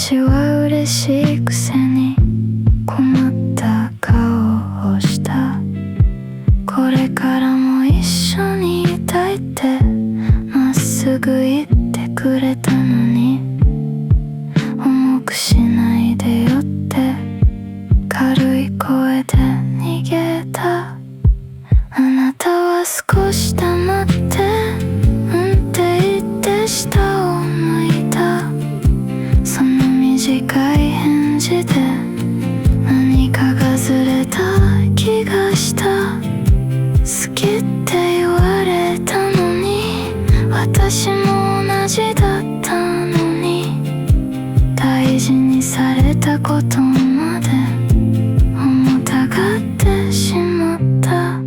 私は嬉しいくせに困った顔をした。これからも一緒にいたいってまっすぐ言ってくれたのに、重くしないでよって軽い声で逃げた。あなたは少し黙ってって言って下を向いた。その短い返事で何かがずれた気がした。好きって言われたのに私も同じだったのに、大事にされたことまで重たがってしまった。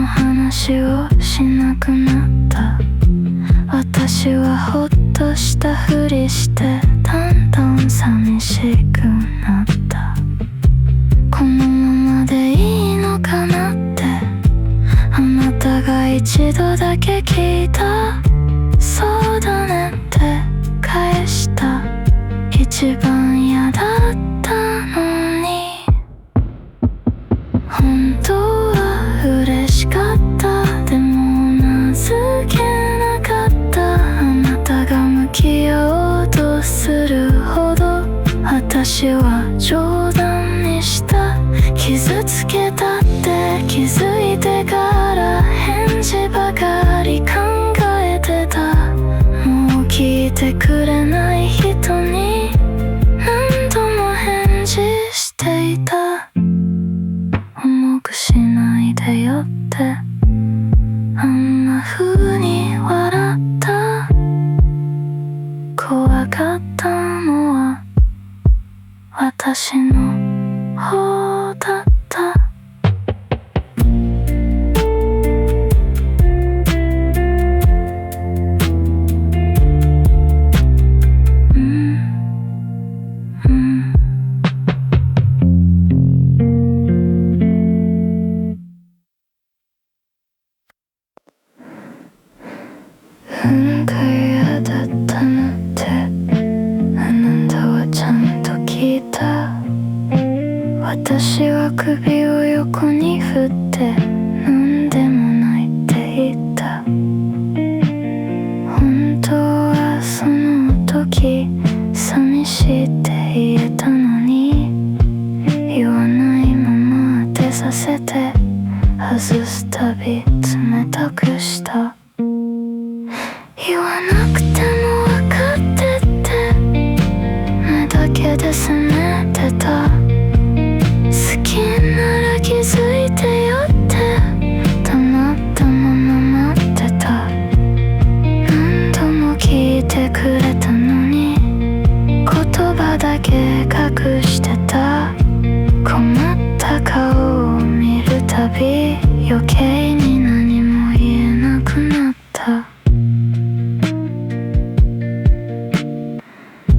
話をしなくなった。私はほっとしたふりしてだんだん寂しくなった。このままでいいのかなってあなたが一度だけ聞いた。そうだねって返した。一番嫌だったのに本当は嬉しかった。でも名付けなかった。あなたが向き合おうとするほど私は冗談にした。傷つけたって気づいてから返事ばかり考えてた。もう聞いてくれない人に何度も返事していた。重くしないでよってあんな風に笑った。怖かったのは私の方だった。なんか嫌だったのってあなたはちゃんと聞いた。私は首を横に振ってなんでもないって言った。本当はその時寂しいって言えたのに言わないまま当てさせて外すたび冷たくした。言わなくても分かってって目だけで責めてた。好きなら気づいてよって黙ったまま待ってた。何度も聞いてくれたのに言葉だけ隠してた。困った顔を見るたび余計に何も言えなくなった。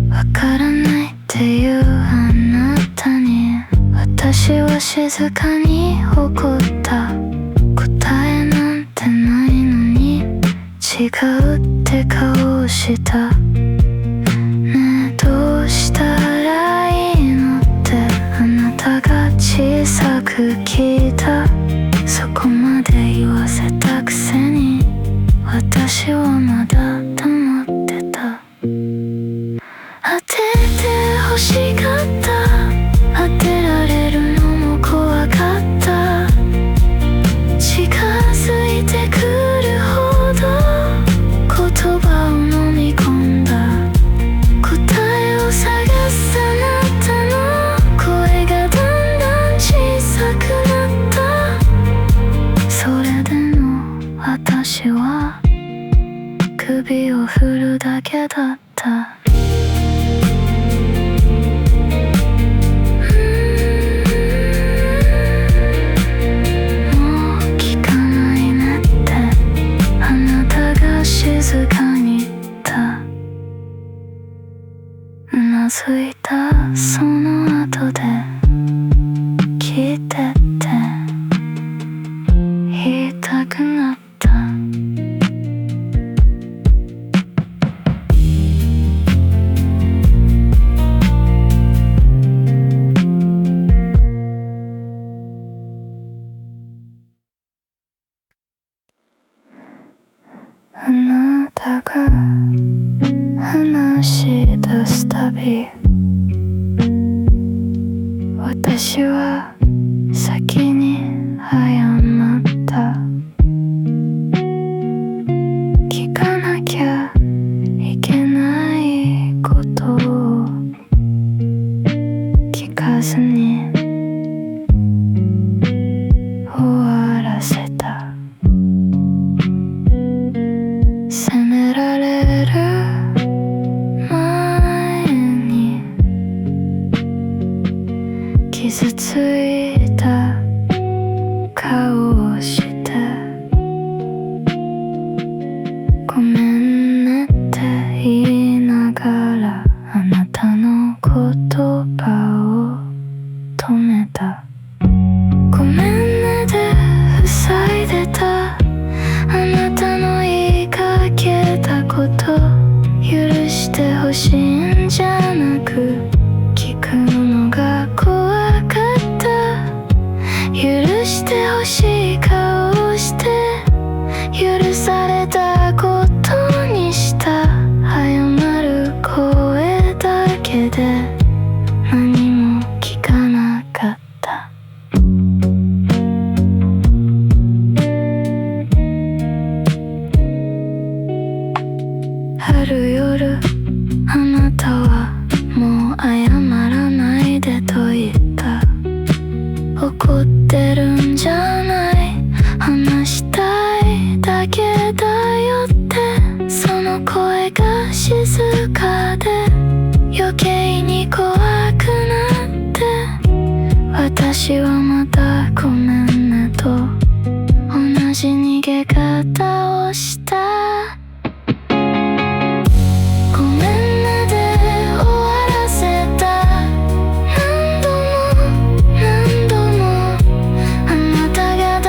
わからないっていうあなたに私は静かに怒った。答えなんてないのに違うって顔をした。ねえどうしたらいいのってあなたが小さく聞いた。そこまで言わせたくせに私はまだ黙ってた。当てて欲しかった。当てられるのも怖かった。近づいてくるほど言葉を飲み込んだ。答えを探すあなたの声がだんだん小さくなった。それでも私は首を振るだけだった。静かに言った。いてって言いたくなった。あなたが話し出すたび、私は先に謝った。聞かなきゃいけないことを聞かずに終わらせた。責められる前に傷ついた顔をしてごめんねって言いながらあなたの言葉を止めた。ごめんねで塞いでたあなたの言いかけたこと、許してほしいんじゃなく聞くのが怖かった。許してほしい顔をして許されたことにした。謝る声だけで何も聞かなかった。ある夜あなたはもう謝らないでと言った。怒ってるんじゃない、話したいだけだよって。その声が静かで余計に怖くなって、私はまたごめんねと同じ逃げ方をした。ごめんねで終わらせた。何度も何度もあなたが黙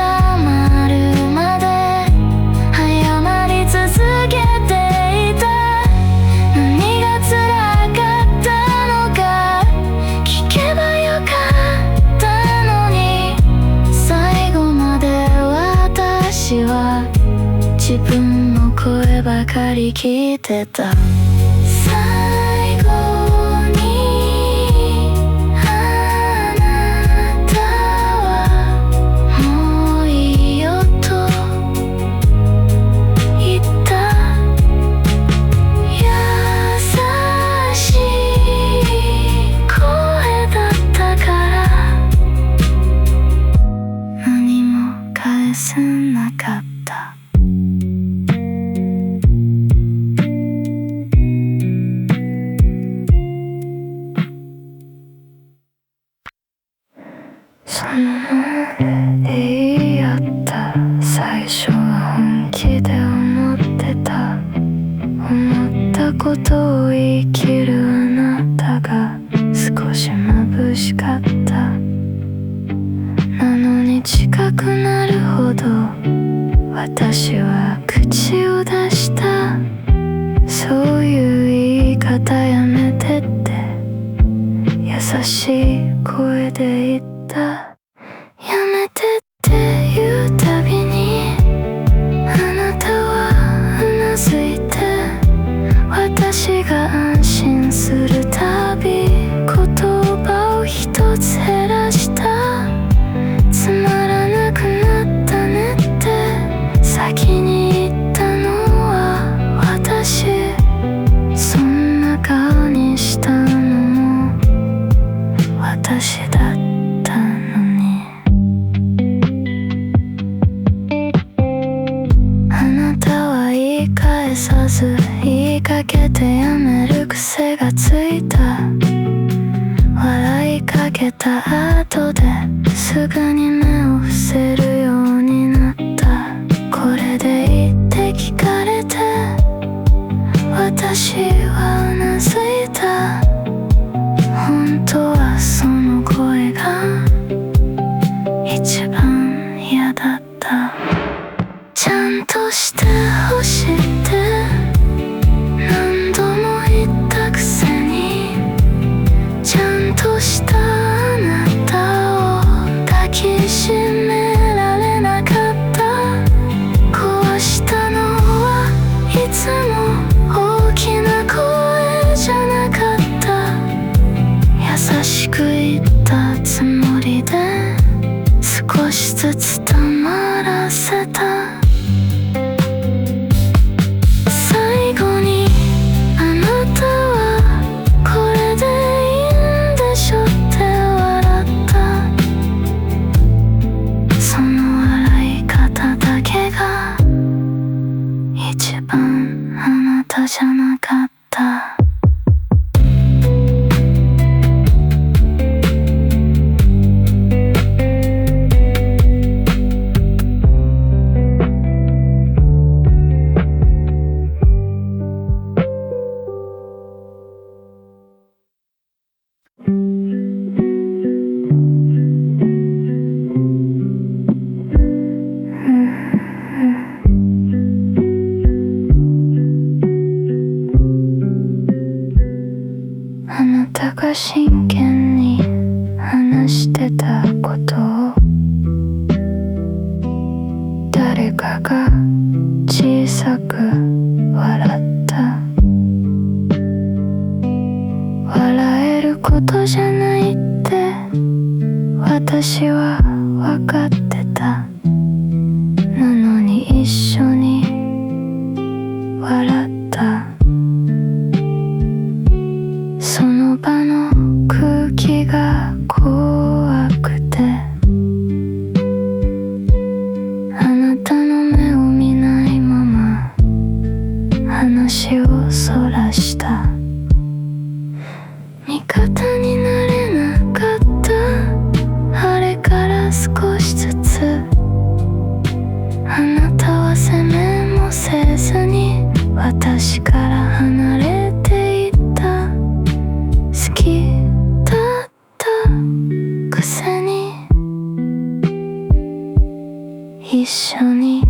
るまで謝り続けていた。何が辛かったのか聞けばよかったのに、最後まで私は自分の声ばかり聞いてた。最後にあなたはもういいよと言った。優しい声だったから何も返せなかった。そのままで言い合った。最初は本気で思ってた。思ったことを言い切るあなたが少し眩しかった。なのに近くなるほど私は口を出した。そういう言い方やめてって優しい声で言った。やめてって言うたびにあなたはうなずいて、私が安心するたび言葉を一つ減らした。つまらなくなったねって先に言ったのは私。そんな顔にしたのも私だったのに。あなたは言い返さず言いかけてやめる癖がついた。笑いかけた後ですぐに目を伏せるようになった。これでいいって聞かれて私はうなずいた。本当はその声がしずつ黙らせた。最後にあなたはこれでいいんでしょって笑った。その笑い方だけが一番あなたじゃなかった。あなたが真剣に話してたことを誰かが小さく笑った。笑えることじゃないって私は分かってた。なのに一緒に笑った。その場の空気が怖くてあなたの目を見ないまま話をそらした。味方になれなかった。あれから少しずつあなたは責めもせずに私から離れていった。好きだったくせに一緒に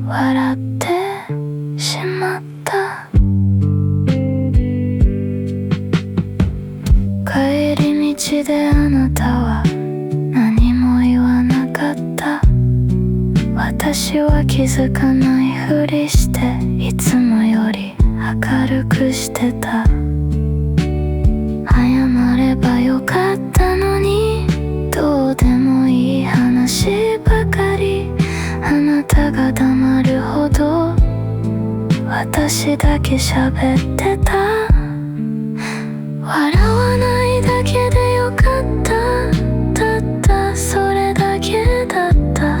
笑ってしまった。帰り道であなたは何も言わなかった。私は気づかないふりしていつもより明るくしてた。謝ればよかったのにどうでもいい話ばかり。あなたが黙るほど私だけ喋ってた。笑わないだけでよかった。たったそれだけだった。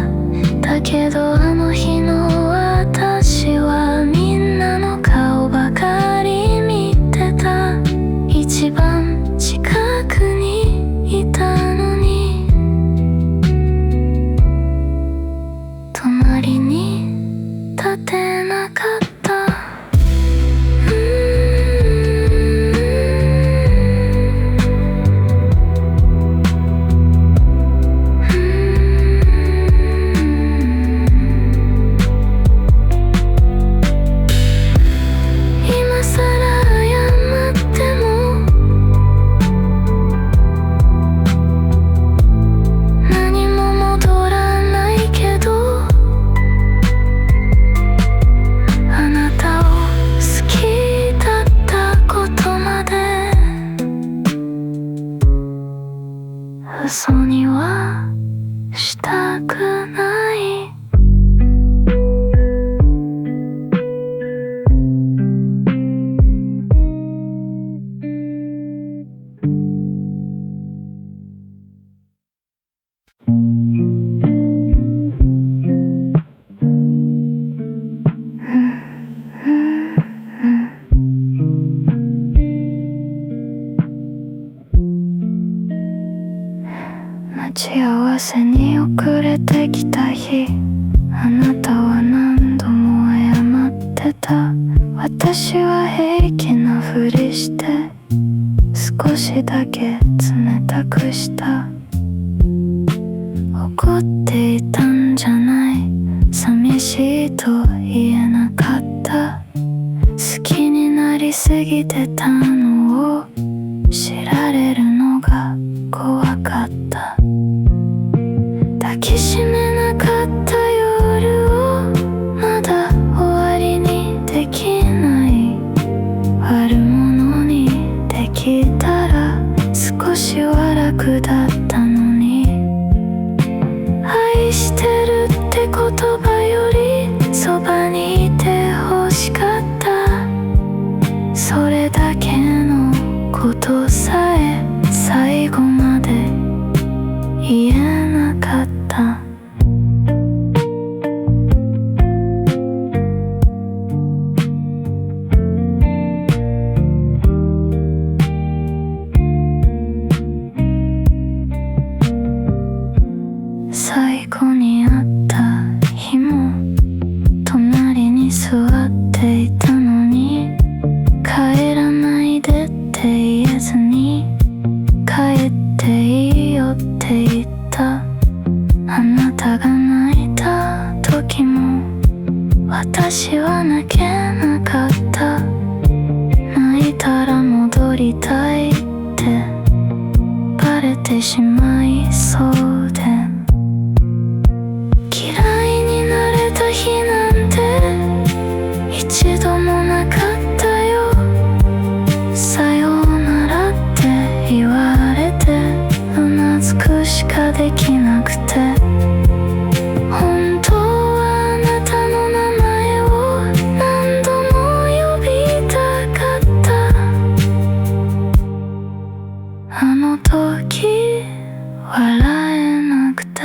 だけどあの日の私はみんなの顔ばかり見てた。一番近くにいたのに隣に立てなかった。嘘にはしたくない。待ち合わせに遅れてきた日、あなたは何度も謝ってた。私は平気なふりして少しだけ冷たくした。怒っていたんじゃない、寂しいと言えなかった。好きになりすぎてたのを知られるのが怖かった。抱きしめなかった夜をまだ終わりにできない。悪者にできたら少しは楽だったのに。愛最後に会った日も隣に座っていたのに、帰らないでって言えずに帰っていいよって言った。あなたが泣いた時も私は泣けなかった。泣いたら戻りたいってバレてしまいそうで、嫌いになれた日なんて一度もなかったよ。さようならって言われてうなずくしかできなくて、本当はあなたの名前を何度も呼びたかった。あの時笑えなくて、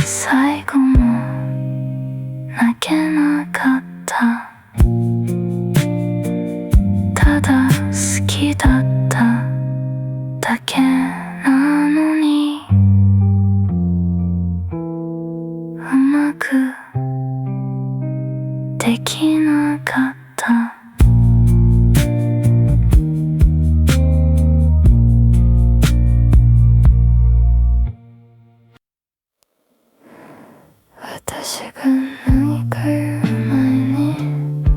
最後も泣けなかった。ただ好きだっただけなのに、うまくできなかった。私が何か言う前に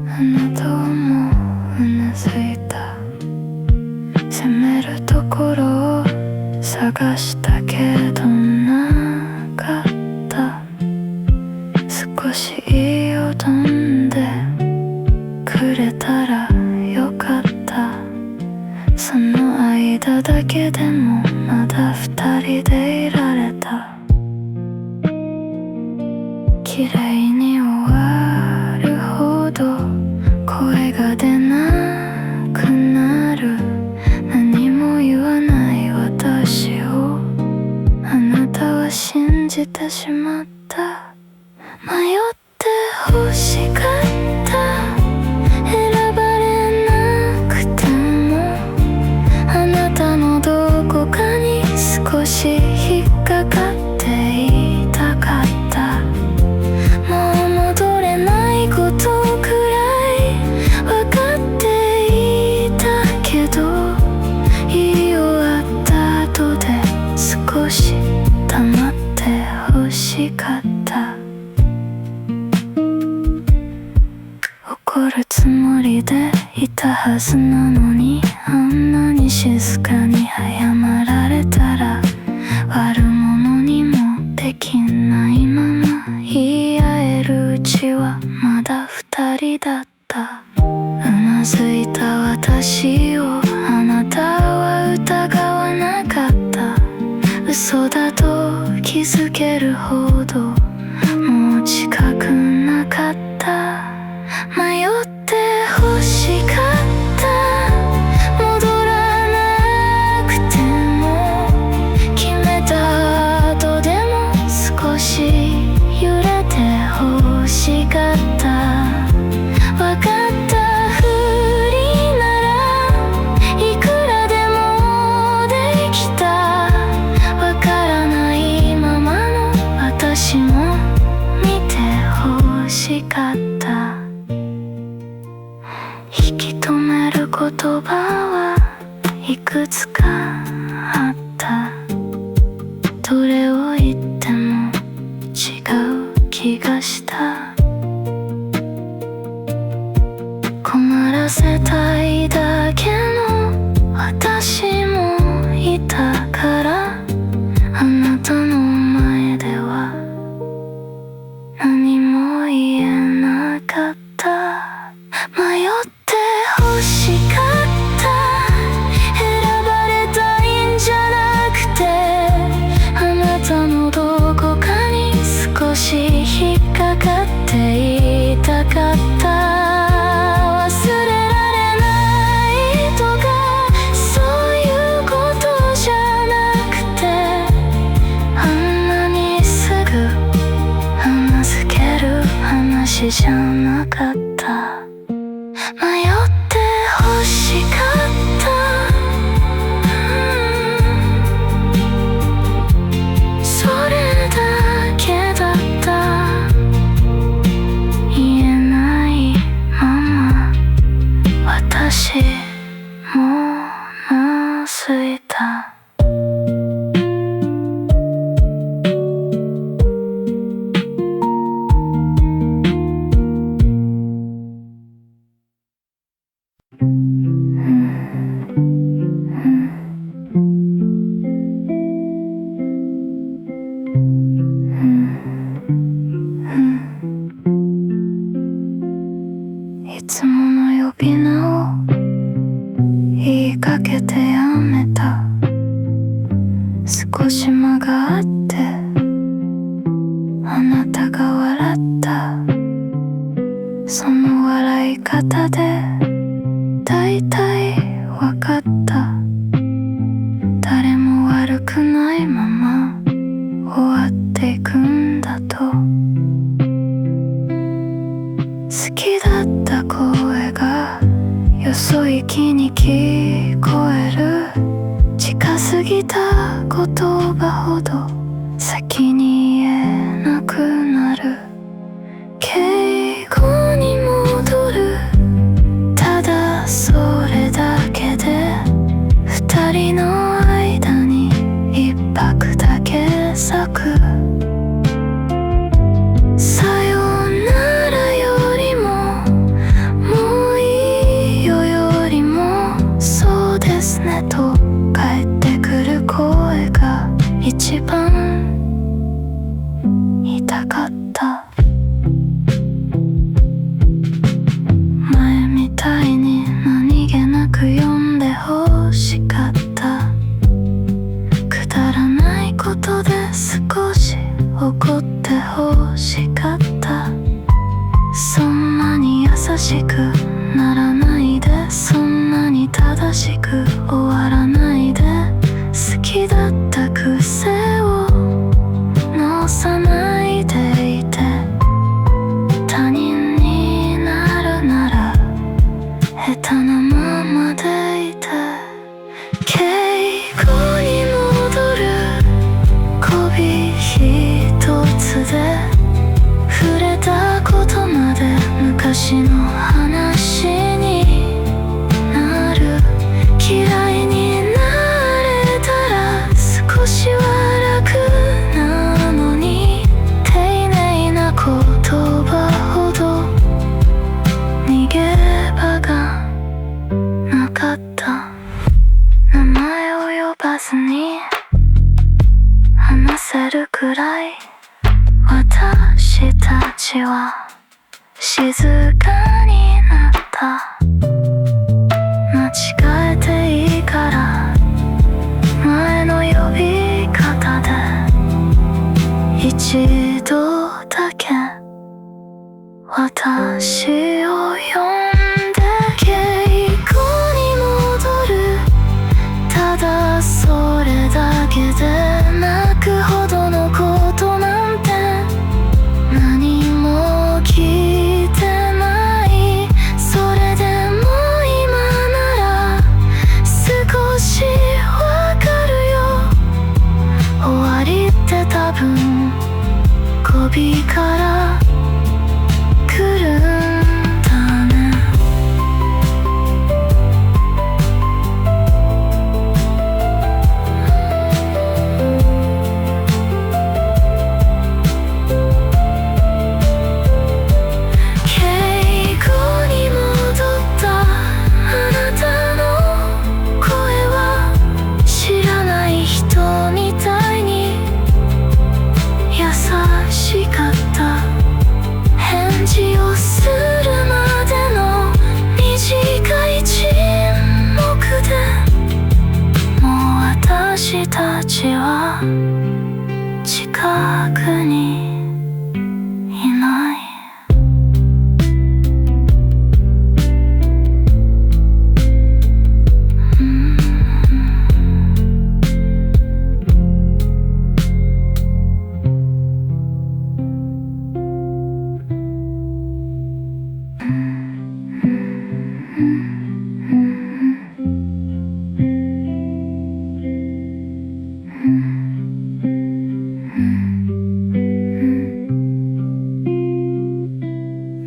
あなたはもううなずいた。責めるところを探したけどなかった。少し言いよどんでくれたらよかった。その間だけでもまだ二人でいられた。綺麗に終わるほど声が出なくなる。何も言わない私をあなたは信じてしまった。迷って欲しかった。選ばれなくてもあなたのどこかに少し引っかかっていたかった。もう戻れないことくらい分かっていたけど、言い終わった後で少し黙って欲しかった。怒るつもりでいたはずなのに、あんなに静かに謝られたら悪者にもできないまま言い合えるうちはまだ二人だった。うなずいた私をあなたは疑わなかった。嘘だと気づけるほどもう近くなかった。迷って欲しかった。戻らなくても決めた後でも少し揺れて欲しかった。分かったふりならいくらでもできた。分からないままの私も見て欲しかった。引き止める言葉はいくつかあった。どれを言っても違う気がした。困らせたいだけの私もいたから、あなたの前では何も言えなかった。迷って欲しかった。選ばれたいんじゃなくてあなたのどこかに少し引っかかっていたかった。忘れられないとかそういうことじゃなくて、あんなにすぐ話すける話じゃなかった。迷って欲しかった。いつもの呼び名を言いかけてやめた。少し間があってあなたが笑った。その笑い方でだいたいわかった。誰も悪くないまま終わっていくんだと。好きだった声がよそ行きに聞こえる。近すぎた言葉ほど先に言えなくなる。敬語に戻る。ただそれだけで二人の間に一拍だけ咲く。さよならよりももういいよよりもそうですねと返ってくる声が一番痛かった。前みたいに何気なく読んでほしかった。くだらないことで少し怒ってほしかった。そんなに優しくならないで、そんなに正しく終わらないで。好きだった癖を直さないでいて。他人になるなら下手なままでいて。敬語に戻る。小火一つで触れたことまで昔の話になる。嫌いになれたら少しは楽なのに。丁寧な言葉ほど逃げ場がなかった。名前を呼ばずに話せるくらい私たちは静かになった。間違えていいから前の呼び方で一度だけ私を呼んで。敬語に戻る。ただそれだけで泣くほどのことなんて何も聞いてない。それでも今なら少しわかるよ。終わりって多分語尾から来るんだね。敬語に戻ったあなたの声は知らない人みたいに優しかった。返事をするまでの短い沈黙でもう私たちは近くにいない。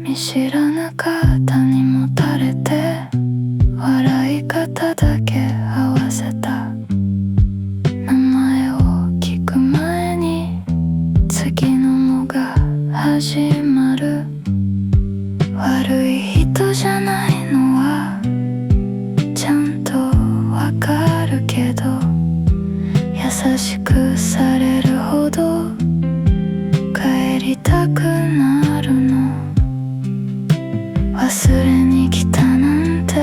見知らぬ方にもたれて笑い方だけ合わせた。名前を聞く前に次ののが始まる。悪い人じゃないのはちゃんとわかるけど、優しくされるほどたくなるの。忘れに来たなんて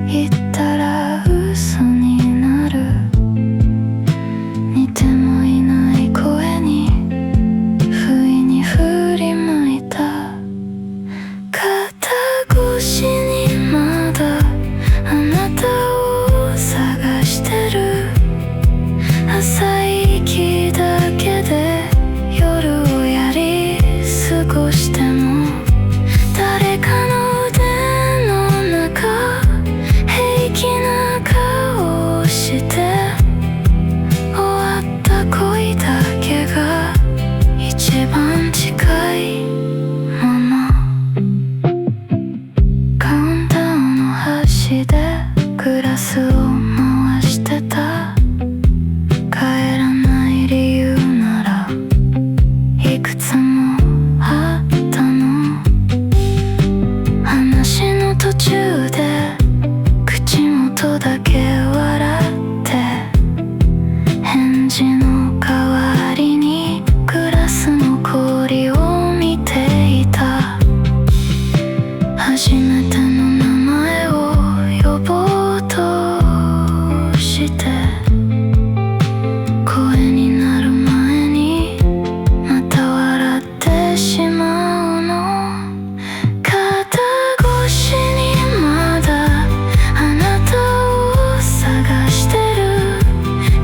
言ったら嘘になる。似てもいない声に不意に振り向いた。肩越しにまだあなたを探してる。浅い息だけで夜をやり過ごしても、誰かの腕の中平気な顔をして、終わった恋だけが一番近いもの。カウンターの端でグラスを回してた。帰らない理由ならいくつもあったの。話の途中で口元だけ笑って、返事の代わりにグラスの氷を見ていた。初めての名前を呼ぼうとして、声になる前にまた笑ってしまうの。肩越しにまだあなたを探してる。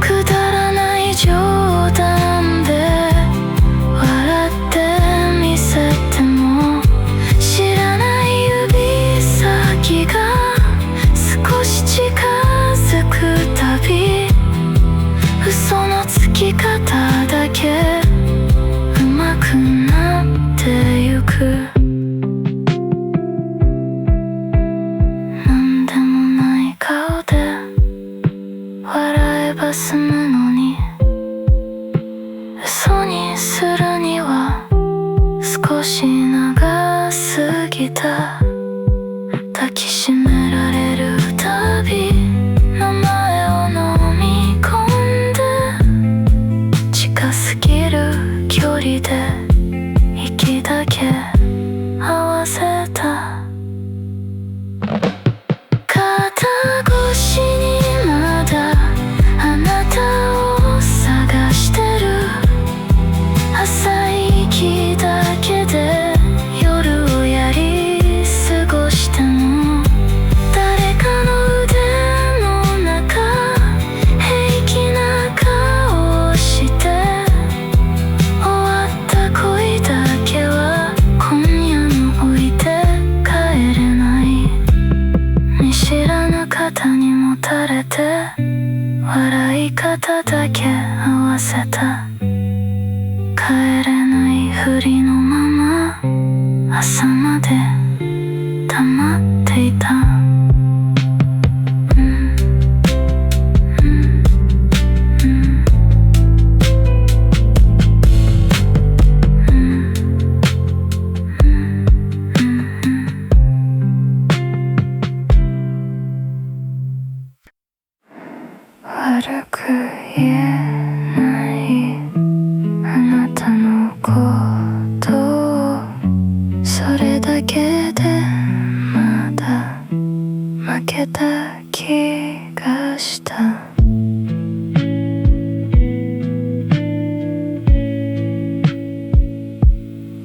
くだらない冗談で笑ってみせても、知らない指先が少し近づくたび、嘘のつき方だけ上手くなってゆく。なんでもない顔で笑えば済むのに、嘘にするには少し長すぎた。抱きしめられるたび名前を飲み込んで、近すぎる距離で息だけ合わせた。肩越しにまだあなたを探してる。浅い息だけで夜をやり過ごしても、誰かの腕の中平気な顔をして、終わった恋だけは今夜も置いて帰れない。見知らぬ方にもたれて笑い方だけ合わせた。帰れないふりのまま朝まで黙っていた。悪く言えないあなたのことを、それだけでまだ負けた気がした。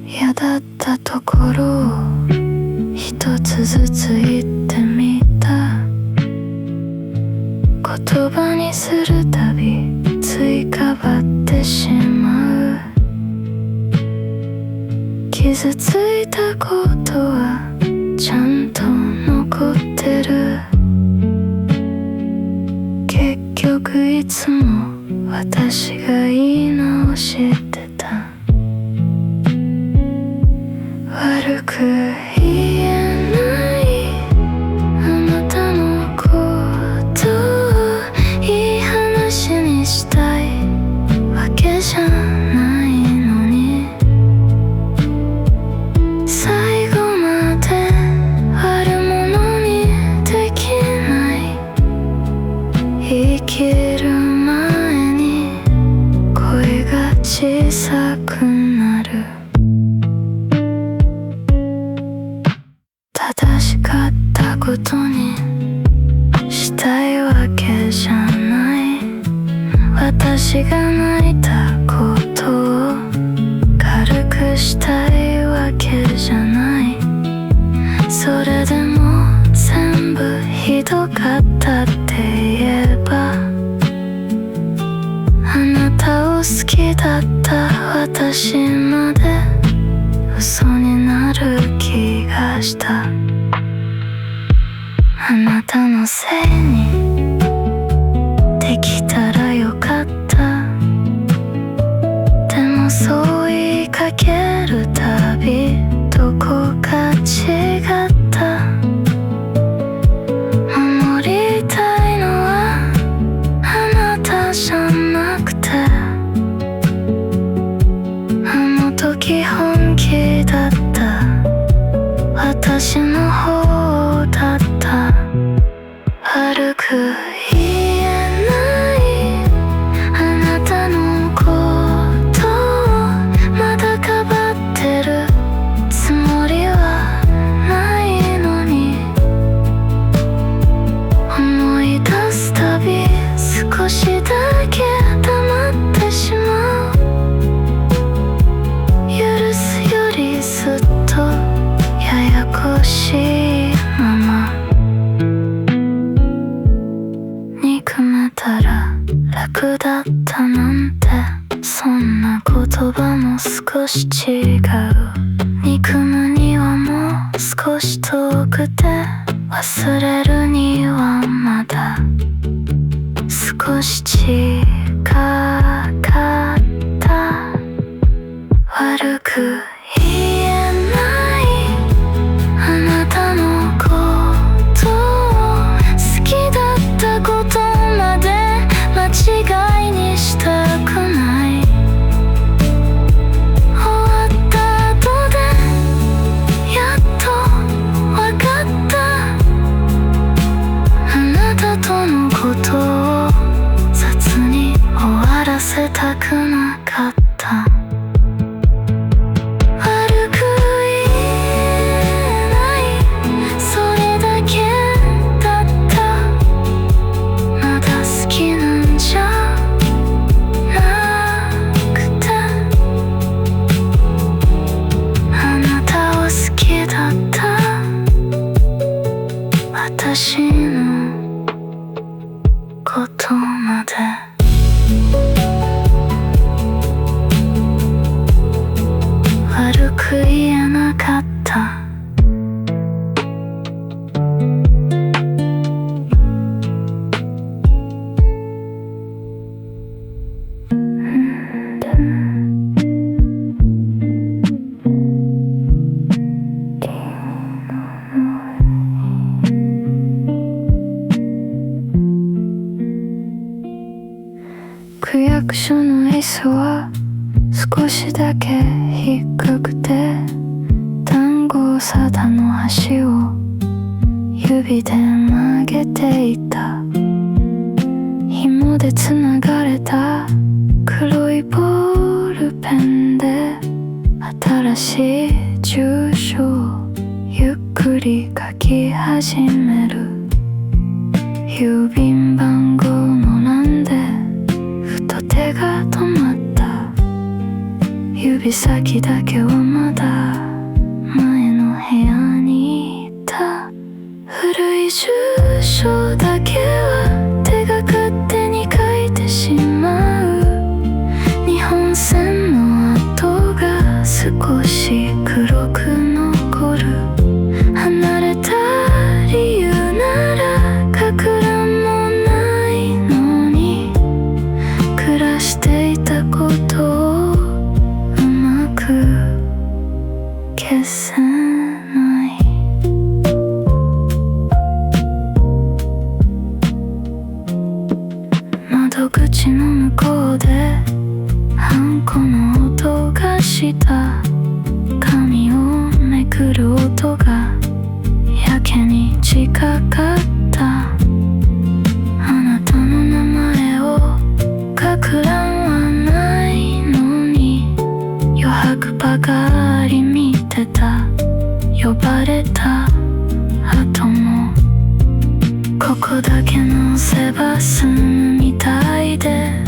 嫌だったところを一つずつ言ってみた。言葉にするたびついかばってしまう。傷ついたことはちゃんと残ってる。結局いつも私が言い直してた。悪く言えないあなたのことをいい話にしたいわけじゃないのに、最後まで悪者にできない。生きる前に声が小さくなる。が泣いたことを軽くしたいわけじゃない。それでも全部ひどかったって言えば、あなたを好きだった私まで嘘になる気がした。あなたのせいにできたらよかった。でもそう言いかけるたびどこか違った。守りたいのはあなたじゃなくて、あの時本気だった私の方だった。悪く言えないあなたのことをまだかばってるつもりはないのに、思い出すたび少しだけ黙ってしまう。許すよりずっとややこしいまま、憎めたら楽だったなんて、そんな言葉も少し違う。憎むにはもう少し遠くて、忘れるにはまだ少し近かった。悪く言えないあなたのことを好きだったことまで間違いにしたくない。終わった後でやっとわかった。あなたとのことを雑に終わらせたくなかった。悪く言えないそれだけだった。まだ好きなんじゃなくて、あなたを好きだった私のことまで。悪く言えなかった。区役所の椅子は少しだけ低くて、単語sadaの端を指で曲げていた。紐でつながれた黒いボールペンで新しい住所をゆっくり書き始める。郵便番号の欄でふと手が止まった。指先だけはまだ前の部屋にいた。古い住所だけは手が勝手に書いてしまう。日本線の跡が少し黒く残る。離れた理由ならかく乱もないのに、暮らしていたことをうまく消せない。窓口の向こうでハンコの音がした。紙をめくる音がやけに近かった。あなたの名前を書く欄はないのに、余白ばかり見てた。呼ばれた後もここだけのせば済むみたいで、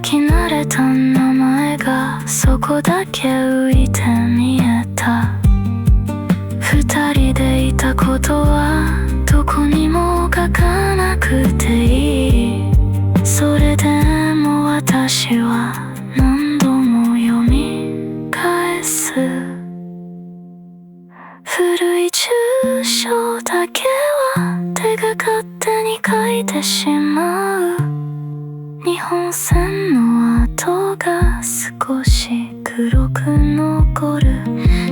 き慣れた名前がそこだけ浮いて見えた。二人でいたことはどこにも書かなくていい。それでも私は何度も読み返す。古い住所だけは手が勝手に書いてしまう。日本線の跡が少し黒く残る。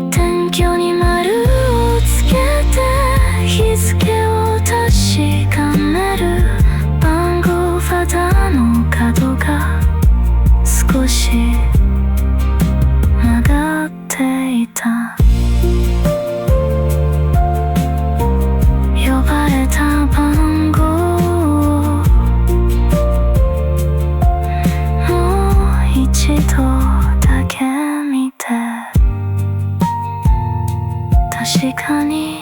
天井に丸をつけて日付を確かめる。番号ファダの角が少し曲がっていた。呼ばれた番号をもう一度だけ見て、確かに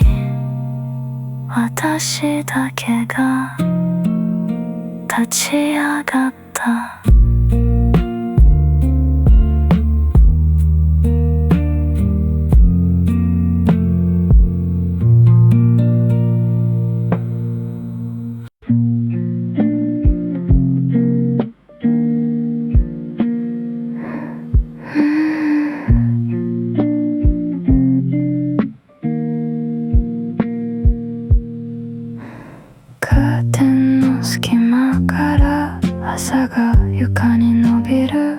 私だけが立ち上がった。カーテンの隙間から朝が床に伸びる。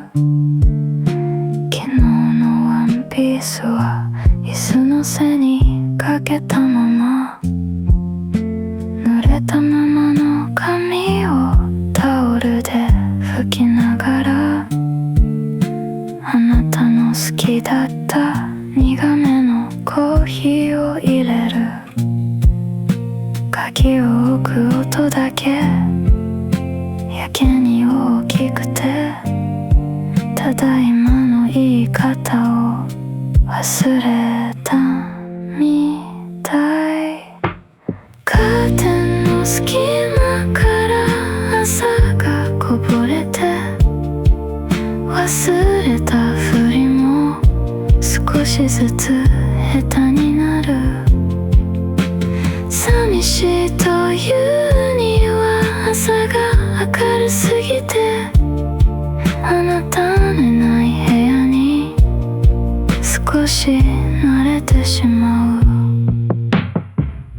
昨日のワンピースは椅子の背にかけたまま、濡れたままの髪をタオルで拭きながら、あなたの好きだった苦めのコーヒーを入れる。鍵を置く音だけやけに大きくて、ただいまの言い方を忘れたみたい。カーテンの隙間から朝がこぼれて、忘れたふりも少しずつ下手になる。寂しいというには朝が明るすぎて、あなたのいない部屋に少し慣れてしまう。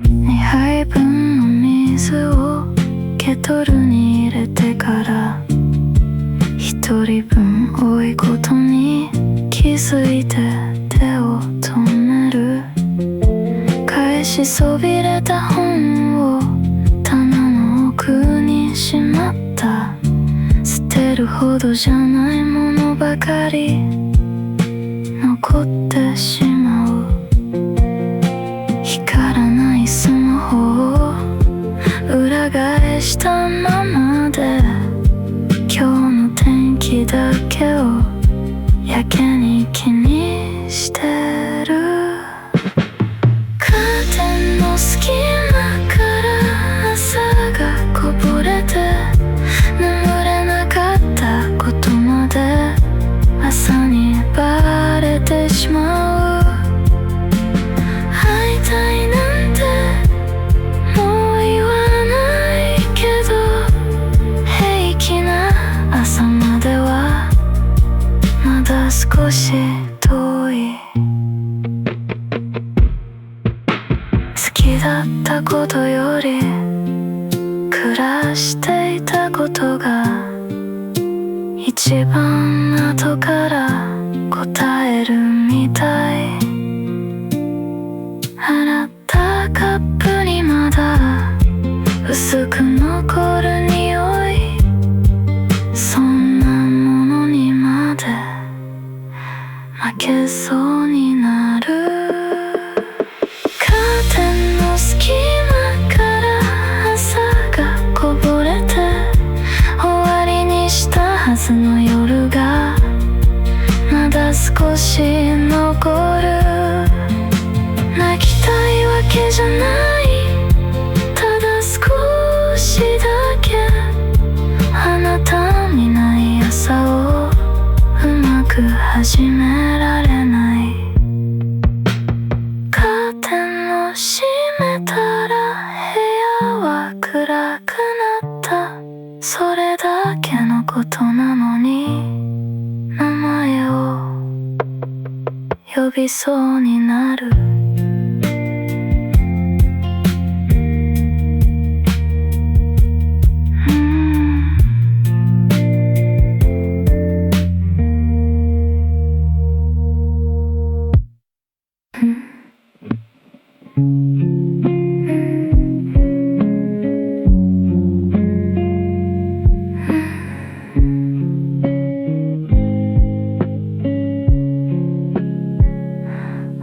2杯分の水をケトルに入れてから1人分多いことに気づいて手を止める。返しそびれた本を棚の奥にしまった。捨てるほどじゃないものばかり残ってしまう。光らないスマホを裏返したままで、今日の天気だけをやけに気にしてる。カーテンの隙間から朝がこぼれて、眠れなかったことまで朝にバレてしまう。会いたいなんてもう言わないけど、平気な朝まではまだ少し遠い。好きだったことより暮らしていたことが一番後から答えるみたい。洗ったカップにまだ薄く残る匂い、そんなものにまで負けそうになる。カーテンの隙間から朝がこぼれて、終わりにしたはずの夜がまだ少し残る。泣きたいわけじゃない、ただ少しだけあなた見ない朝を閉められない。カーテンを閉めたら部屋は暗くなった。それだけのことなのに名前を呼びそうになる。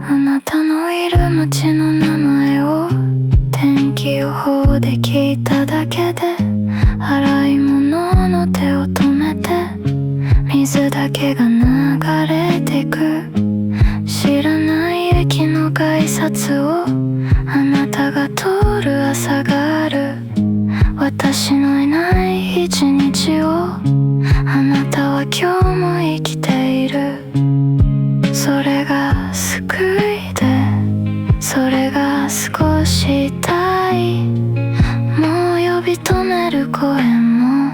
あなたのいる街の名前を天気予報で聞いただけで洗い物の手を止めて水だけが流れてく。知らない駅の改札をあなたが通る朝がある。私のいない一日をあなたは今日も生きている。それが救いで、それが少し痛い。もう呼び止める声も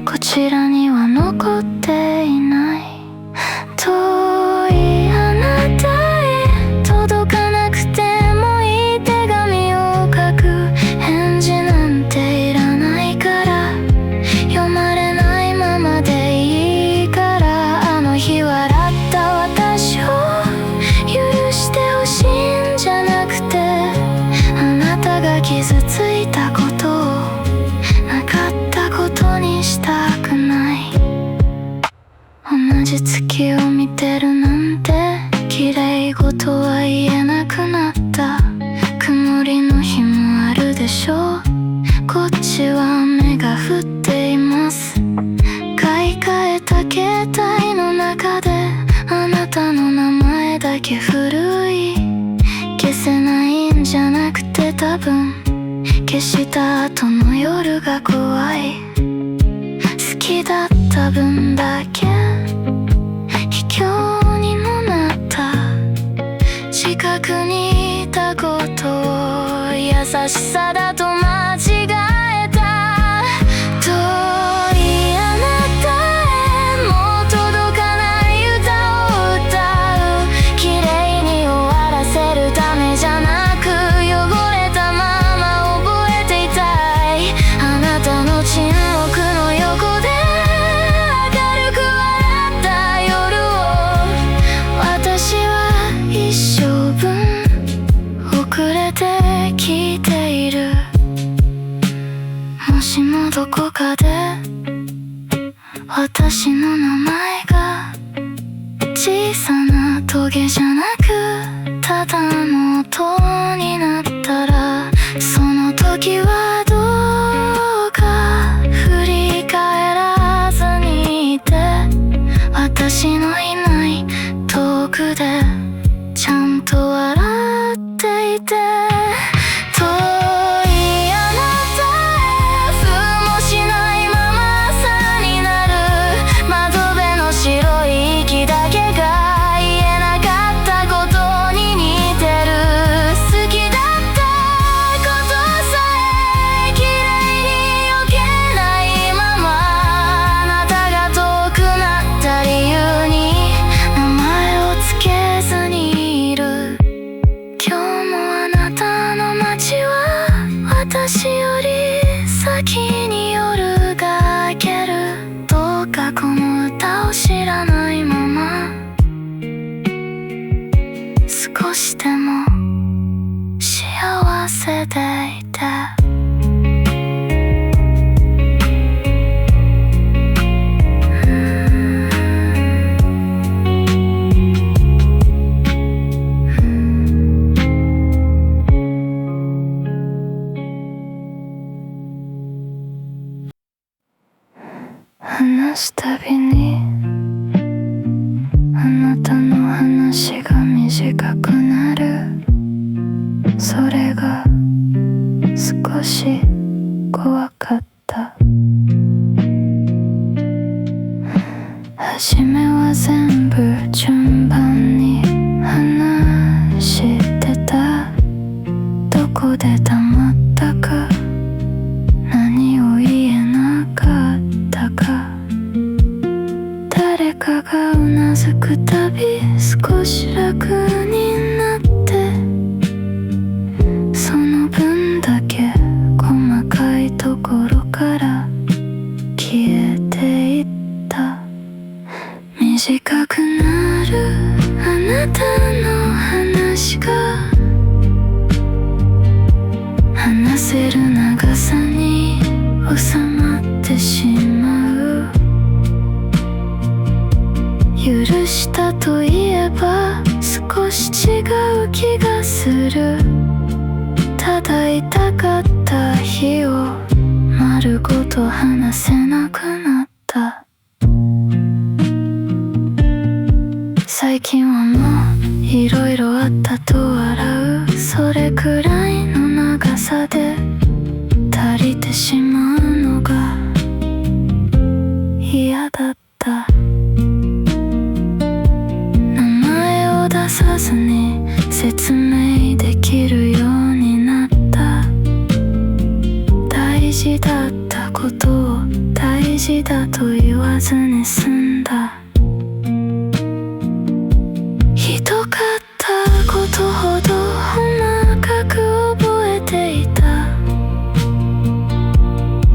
こちらには残っていない。遠いあなたへ届かなくてもいい手紙を書く。返事なんていらないから読まれないままでいいから。あの日笑った私を許してほしいんじゃなくてあなたが傷ついたことをなかったことにしたくない。同じ月を見てるなんて綺麗事は言えなくなった。曇りの日もあるでしょう。こっちは雨が降っています。買い替えた携帯の中であなたの名前だけ古い。消せないんじゃなくて多分消した後の夜が怖い。好きだった分だけ卑怯にもなった。近くにいたことを優しさだと間違えた。遠いあなたへもう届かない歌を歌う。綺麗に終わらせるためじゃなく汚れたまま覚えていたい。あなたの沈黙の横で明るく笑った夜を私は一生分遅れて聞いている。もしもどこかで私の名前が小さなトゲじゃなくただの音になったらその時はどうか振り返らずにいて。私のいない遠くでちゃんと笑っていて。遠いあなたへ封もしないまま朝になる。窓辺の白い息だけが言えなかったことに似てる。好きだったことさえ綺麗に避けないままあなたが遠くなった理由に名前をつけずにいる。今日もあなたの街は私より先に夜が明ける。どうかこの歌を知らないまま少しでも幸せでいて。話すたびにあなたの話が短くなる。それが少し怖かった。初めは全部順番に話してた。どこで黙ったか、何を言えなかったか。誰かがうなずくたび少し楽になって、その分だけ細かいところから消えていった。短くなるあなたの話が話せる長さに収まってしまう。許したといえば少し違う気がする。ただ痛かった日を丸ごと話せなくなった。最近はもういろいろあったと笑う。それくらいの長さで足りてしまうのが嫌だった。名前を出さずに説明できるようになった。大事だったことを大事だと言わずに済んだ。ひどかったことほど細かく覚えていた。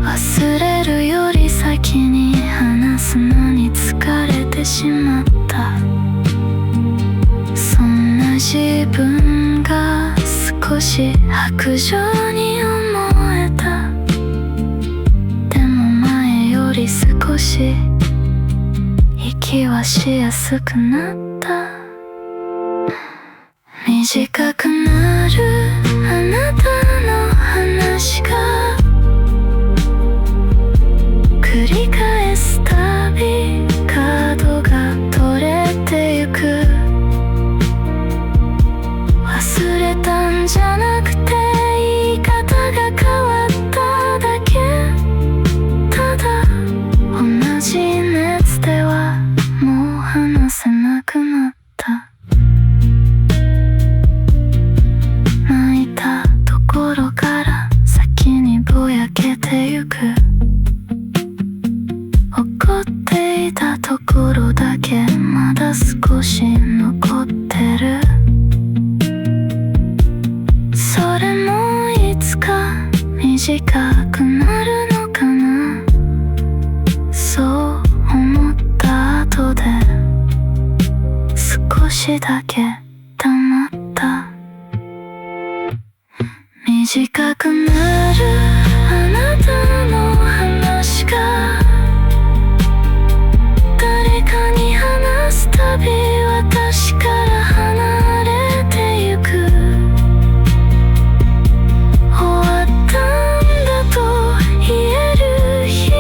忘れるより先に話すのに疲れてしまった。そんな自分が少し薄情に思えた。でも前より少し息はしやすくなった。短くなるあなたの話が繰り返すたび角が取れてゆく。忘れたんじゃなくて言い方が変わっただけ。ただ同じ熱ではもう話せなくなった。泣いたところから先にぼやけてゆく。怒っていたところだけまだ少し残ってる。それもいつか短くなるのかな。そう思った後で少しだけ黙った。短くなるあなたの話が誰かに話すたび私から離れてゆく。終わったんだと言える日よ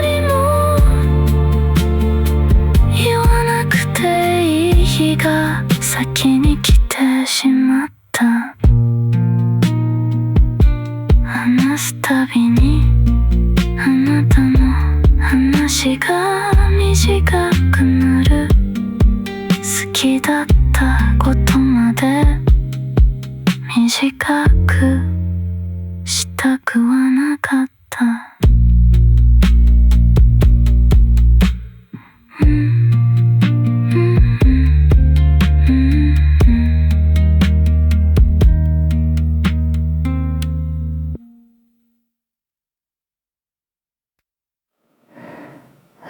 りも言わなくていい日が先に来てしまった。話すたびにあなたの話が短くなる。好きだったことまで短くしたくはなかった。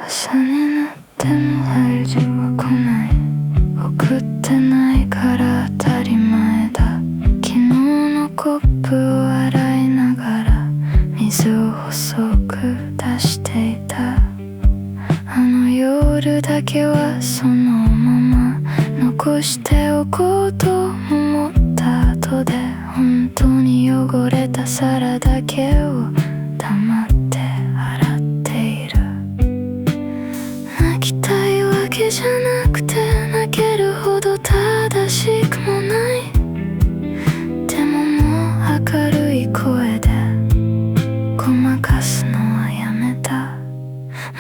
朝になっても返事は来ない。送ってないから当たり前だ。昨日のコップを洗いながら水を細く出していた。あの夜だけはそのまま残しておこうと思った後で、本当に汚れた皿だけを黙って洗っている。泣きたいわけじゃなくて泣けるほど正しくもない。でももう明るい声でごまかすのはやめた。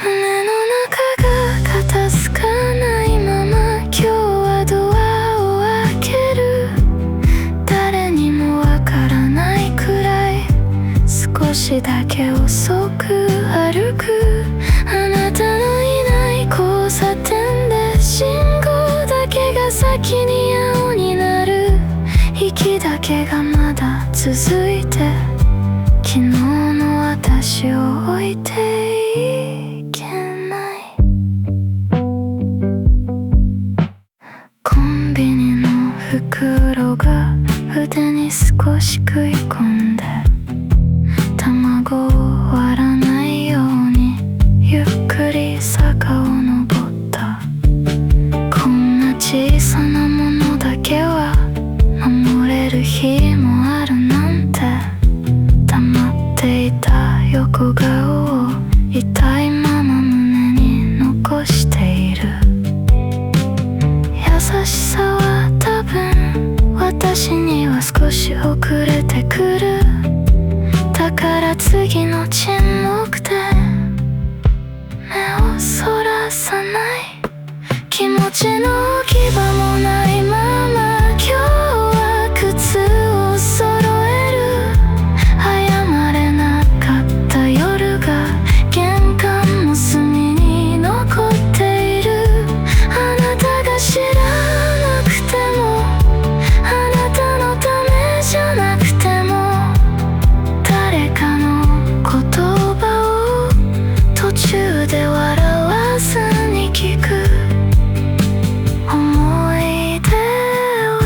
胸の中が片付く私には少し遅れてくる。だから次の沈黙で目をそらさない。気持ちの置き場もないまま今日は靴を揃える。謝れなかった夜が玄関の隅に残っている。あなたが知らなくても、あなたのためじゃなくても、誰かの言葉を途中で笑わずに聞く。思い出は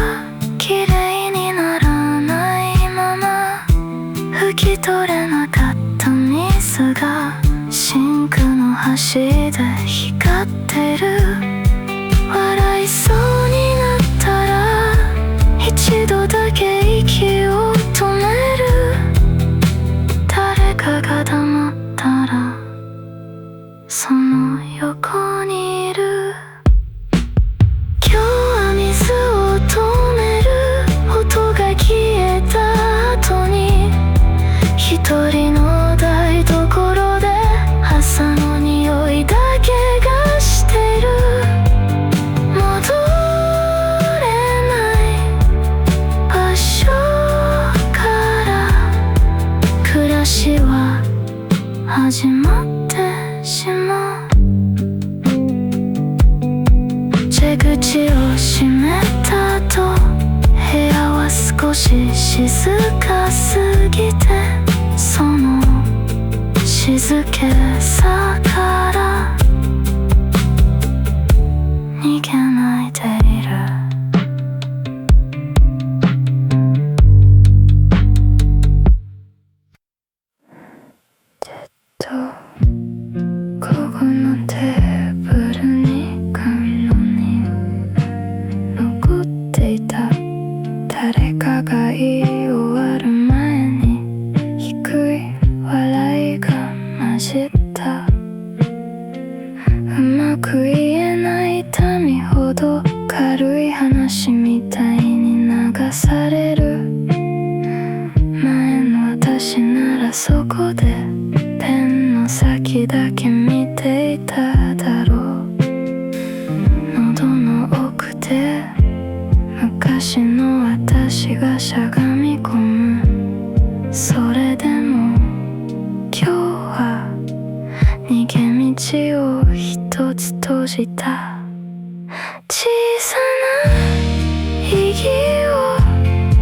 綺麗にならないまま、拭き取れなかった水がシンクの端で光ってる。笑いそうになったら一度だけ息を止める。誰かが黙ったらその横にいる。今日は水を止める。音が消えた後に一人の台所で朝の匂いだけがしている。戻れない場所から暮らしは始まってしまう。蛇口を閉めた後、部屋は少し静かすぎて、その静けさから逃げないでいる。ここのテーブルに紙のに残っていた。誰かが言い終わる前に低い笑いが混じった。うまく言えない痛みほど軽い話みたいに流される。前の私ならそこでペンの先だけ見ていただろう。喉の奥で昔の私がしゃがみ込む。それでも今日は逃げ道を一つ閉じた。小さな意義を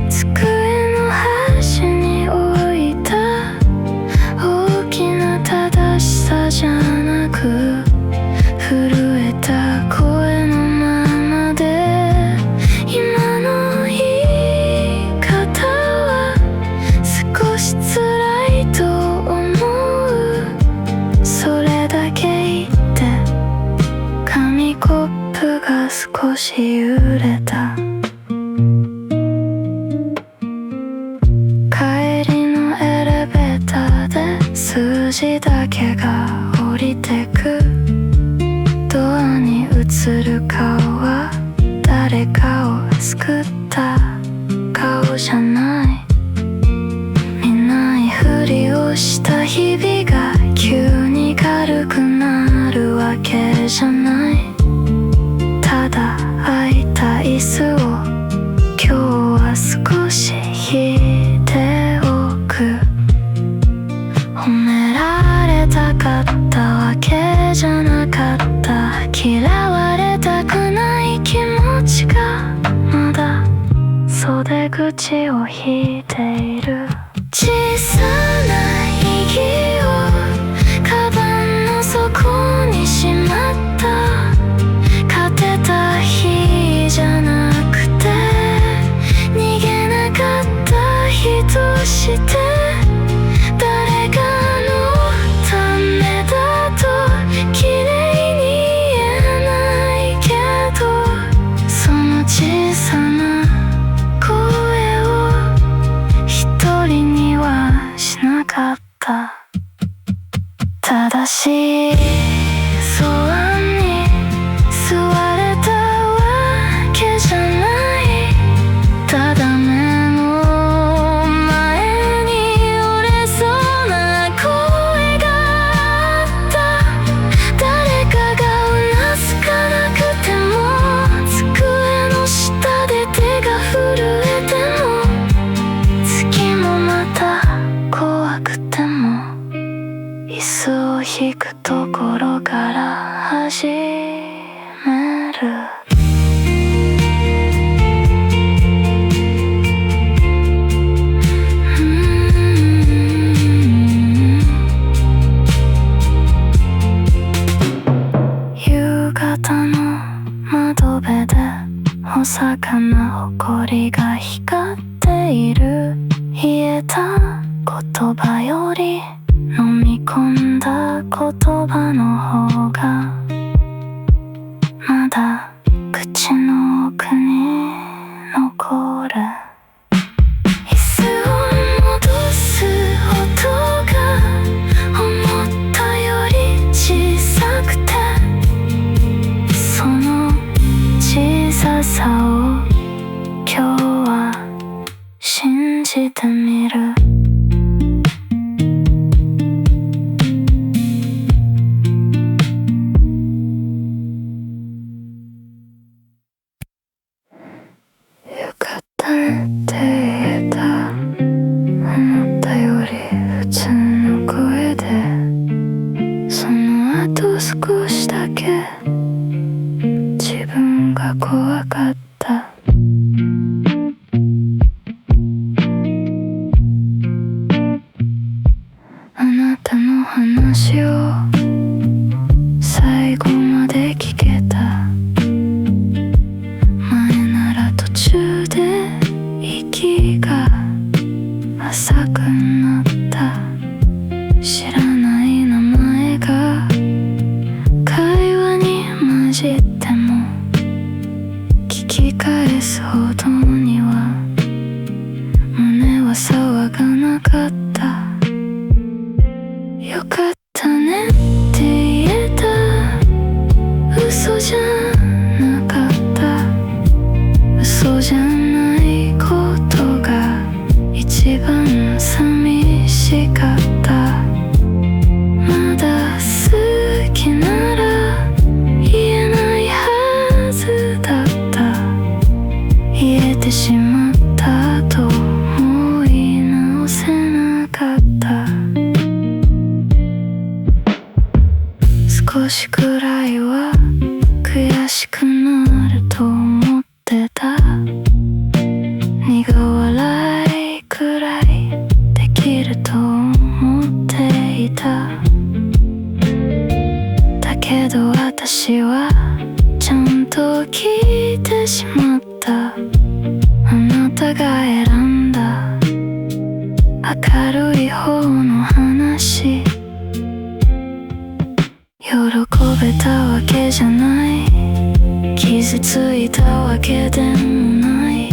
机の端に置いた。大きな正しさじゃなく震えた声のままで、今の言い方は少し辛いと思う。それだけ言って紙コップが少し揺れた。帰りのエレベーターで数字だけが降りてく。ドアに映る顔は誰かを救った顔じゃない。見ないふりをした日々が急に軽くなるわけじゃない。ただ空いた椅子を今日は少し引いておく。褒められたかったわけじゃなかった。嫌われたくない気持ちがまだ袖口を引いている。小さな意義をカバンの底にしまった。勝てた日じゃなくて逃げなかった日として、誰かのためだと綺麗に言えないけど、その小さな声を一始める夕方の窓辺でお魚ほこりが光っている冷えた言葉より飲み込んだ言葉の方がまだ口の奥に残る椅子を戻す音が思ったより小さくてその小ささを今日は信じてみるよかったねって言えた思ったより普通の声でその後少しだけ自分が怖かったあなたの話を最後まで聞けた途中で息が浅くなった知らない名前が会話に混じっても聞き返すほどには胸は騒がなかったよかったねって言えた嘘じゃなかった嘘じゃないことが一番寂しかったまだ好きなら言えないはずだった言えてしまったと思い直せなかった少しくらいは悔しくなると思ってた苦笑いくらいできると思っていただけど私はちゃんと聞いてしまったあなたが選んだ明るい方の話喜べたわけじゃない傷ついたわけでもない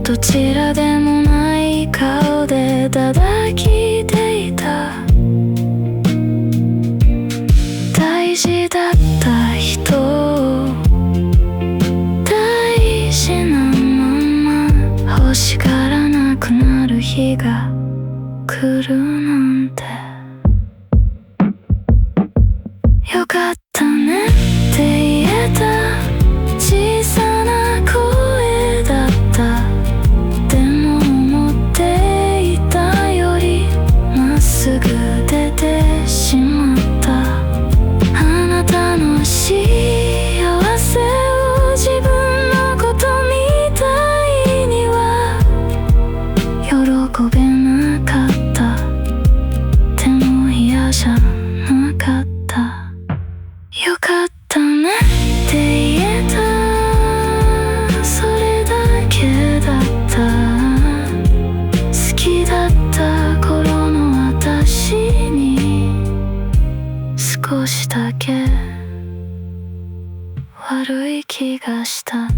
どちらでもない顔で叩いていた大事だった人を大事なまま欲しがらなくなる日が来るなんてよかったねって言えた小さな声だったでも思っていたよりまっすぐ出てしまったあなたの幸せを自分のことみたいには喜べなかったでも嫌じゃなかったよかったねって言えたそれだけだった好きだった頃の私に少しだけ悪い気がした